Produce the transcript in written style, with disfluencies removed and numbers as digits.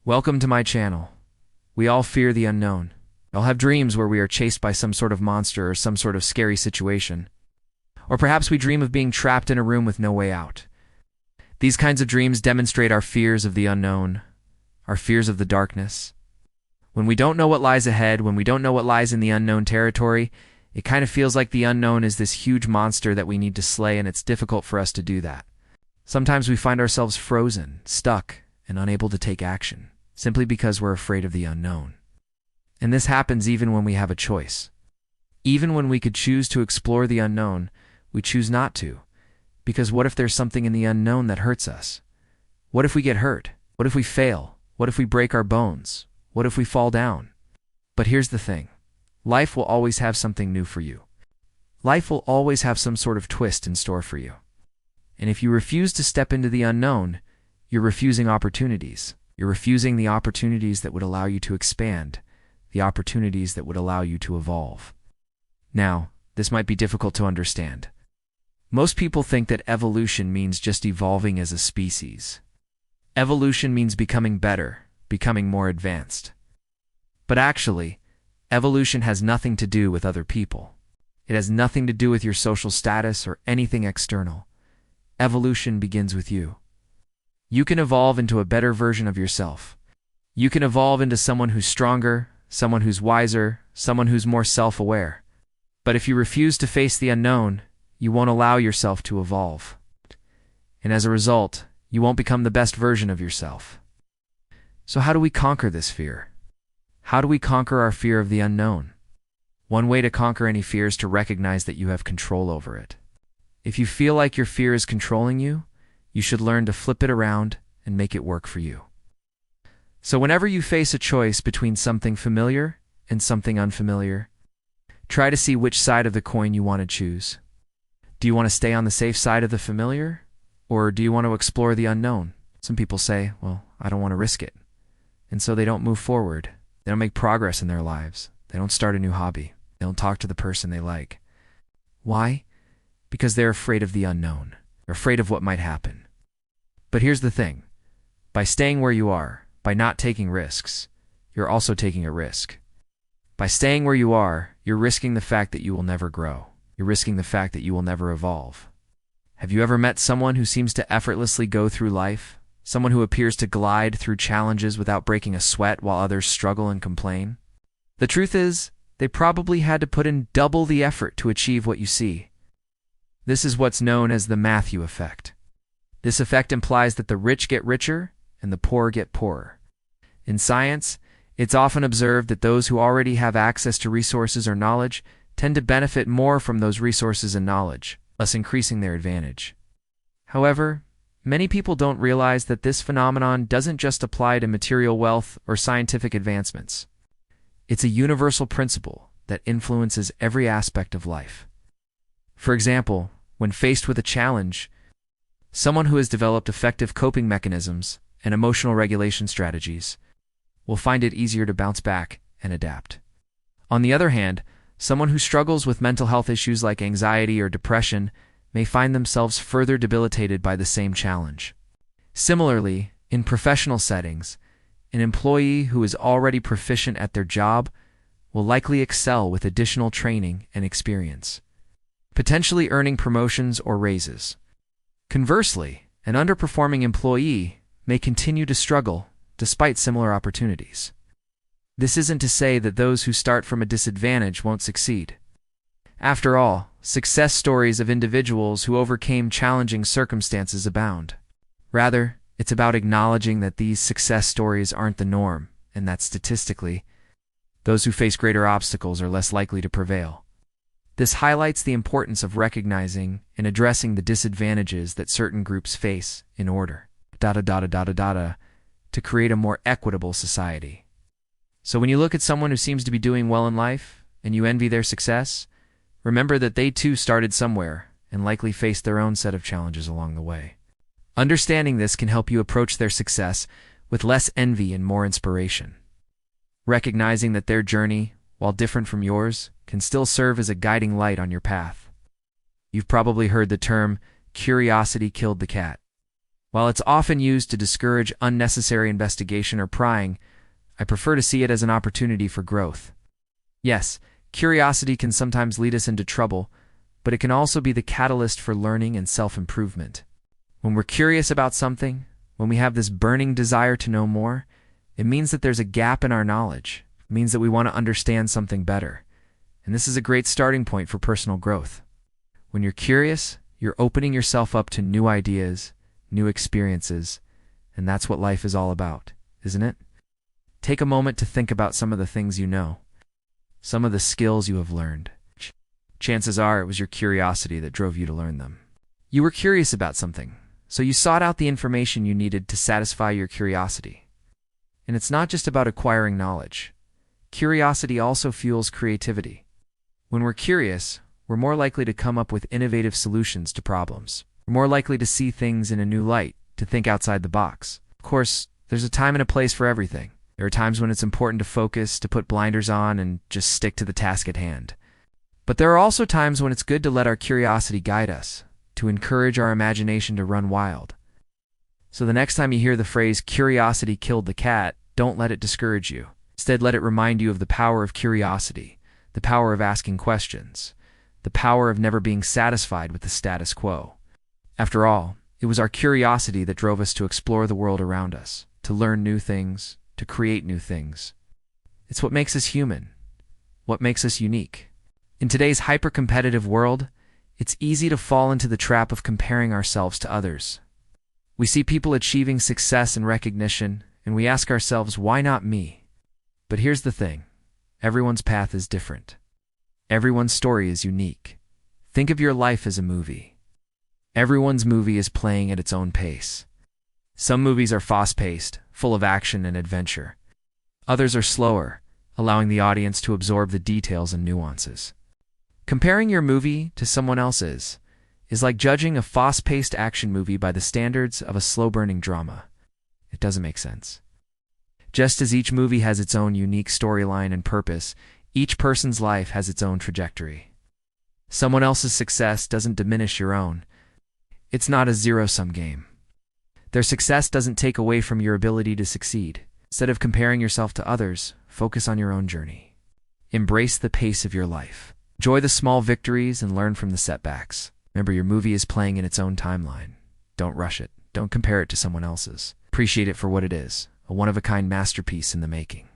Welcome to my channel. We all fear the unknown. We all have dreams where we are chased by some sort of monster or some sort of scary situation. Or perhaps we dream of being trapped in a room with no way out. These kinds of dreams demonstrate our fears of the unknown, our fears of the darkness. When we don't know what lies ahead, when we don't know what lies in the unknown territory, it kind of feels like the unknown is this huge monster that we need to slay, and it's difficult for us to do that. Sometimes we find ourselves frozen, stuck, and unable to take action, simply because we're afraid of the unknown. And this happens even when we have a choice. Even when we could choose to explore the unknown, we choose not to. Because what if there's something in the unknown that hurts us? What if we get hurt? What if we fail? What if we break our bones? What if we fall down? But here's the thing. Life will always have something new for you. Life will always have some sort of twist in store for you. And if you refuse to step into the unknown, you're refusing opportunities. You're refusing the opportunities that would allow you to expand, the opportunities that would allow you to evolve. Now, this might be difficult to understand. Most people think that evolution means just evolving as a species. Evolution means becoming better, becoming more advanced. But actually, evolution has nothing to do with other people. It has nothing to do with your social status or anything external. Evolution begins with you. You can evolve into a better version of yourself. You can evolve into someone who's stronger, someone who's wiser, someone who's more self-aware. But if you refuse to face the unknown, you won't allow yourself to evolve. And as a result, you won't become the best version of yourself. So how do we conquer this fear? How do we conquer our fear of the unknown? One way to conquer any fear is to recognize that you have control over it. If you feel like your fear is controlling you, you should learn to flip it around and make it work for you. So whenever you face a choice between something familiar and something unfamiliar, try to see which side of the coin you want to choose. Do you want to stay on the safe side of the familiar, or do you want to explore the unknown? Some people say, well, I don't want to risk it. And so they don't move forward. They don't make progress in their lives. They don't start a new hobby. They don't talk to the person they like. Why? Because they're afraid of the unknown. They're afraid of what might happen. But here's the thing. By staying where you are, by not taking risks, you're also taking a risk. By staying where you are, you're risking the fact that you will never grow. You're risking the fact that you will never evolve. Have you ever met someone who seems to effortlessly go through life? Someone who appears to glide through challenges without breaking a sweat while others struggle and complain? The truth is, they probably had to put in double the effort to achieve what you see. This is what's known as the Matthew effect. This effect implies that the rich get richer and the poor get poorer. In science, it's often observed that those who already have access to resources or knowledge tend to benefit more from those resources and knowledge, thus increasing their advantage. However, many people don't realize that this phenomenon doesn't just apply to material wealth or scientific advancements. It's a universal principle that influences every aspect of life. For example, when faced with a challenge, someone who has developed effective coping mechanisms and emotional regulation strategies will find it easier to bounce back and adapt. On the other hand, someone who struggles with mental health issues like anxiety or depression may find themselves further debilitated by the same challenge. Similarly, in professional settings, an employee who is already proficient at their job will likely excel with additional training and experience, potentially earning promotions or raises. Conversely, an underperforming employee may continue to struggle despite similar opportunities. This isn't to say that those who start from a disadvantage won't succeed. After all, success stories of individuals who overcame challenging circumstances abound. Rather, it's about acknowledging that these success stories aren't the norm, and that statistically, those who face greater obstacles are less likely to prevail. This highlights the importance of recognizing and addressing the disadvantages that certain groups face in order to create a more equitable society. So when you look at someone who seems to be doing well in life and you envy their success, remember that they too started somewhere and likely faced their own set of challenges along the way. Understanding this can help you approach their success with less envy and more inspiration. Recognizing that their journey, while different from yours, can still serve as a guiding light on your path. You've probably heard the term, curiosity killed the cat. While it's often used to discourage unnecessary investigation or prying, I prefer to see it as an opportunity for growth. Yes, curiosity can sometimes lead us into trouble, but it can also be the catalyst for learning and self-improvement. When we're curious about something, when we have this burning desire to know more, it means that there's a gap in our knowledge. It means that we want to understand something better. And this is a great starting point for personal growth. When you're curious, you're opening yourself up to new ideas, new experiences, and that's what life is all about, isn't it? Take a moment to think about some of the things you know, some of the skills you have learned. Chances are it was your curiosity that drove you to learn them. You were curious about something, so you sought out the information you needed to satisfy your curiosity. And it's not just about acquiring knowledge. Curiosity also fuels creativity. When we're curious, we're more likely to come up with innovative solutions to problems. We're more likely to see things in a new light, to think outside the box. Of course, there's a time and a place for everything. There are times when it's important to focus, to put blinders on, and just stick to the task at hand. But there are also times when it's good to let our curiosity guide us, to encourage our imagination to run wild. So the next time you hear the phrase, "curiosity killed the cat," don't let it discourage you. Instead, let it remind you of the power of curiosity, the power of asking questions, the power of never being satisfied with the status quo. After all, it was our curiosity that drove us to explore the world around us, to learn new things, to create new things. It's what makes us human, what makes us unique. In today's hyper-competitive world, it's easy to fall into the trap of comparing ourselves to others. We see people achieving success and recognition, and we ask ourselves, why not me? But here's the thing. Everyone's path is different. Everyone's story is unique. Think of your life as a movie. Everyone's movie is playing at its own pace. Some movies are fast-paced, full of action and adventure. Others are slower, allowing the audience to absorb the details and nuances. Comparing your movie to someone else's is like judging a fast-paced action movie by the standards of a slow-burning drama. It doesn't make sense. Just as each movie has its own unique storyline and purpose, each person's life has its own trajectory. Someone else's success doesn't diminish your own. It's not a zero-sum game. Their success doesn't take away from your ability to succeed. Instead of comparing yourself to others, focus on your own journey. Embrace the pace of your life. Enjoy the small victories and learn from the setbacks. Remember, your movie is playing in its own timeline. Don't rush it. Don't compare it to someone else's. Appreciate it for what it is, a one-of-a-kind masterpiece in the making.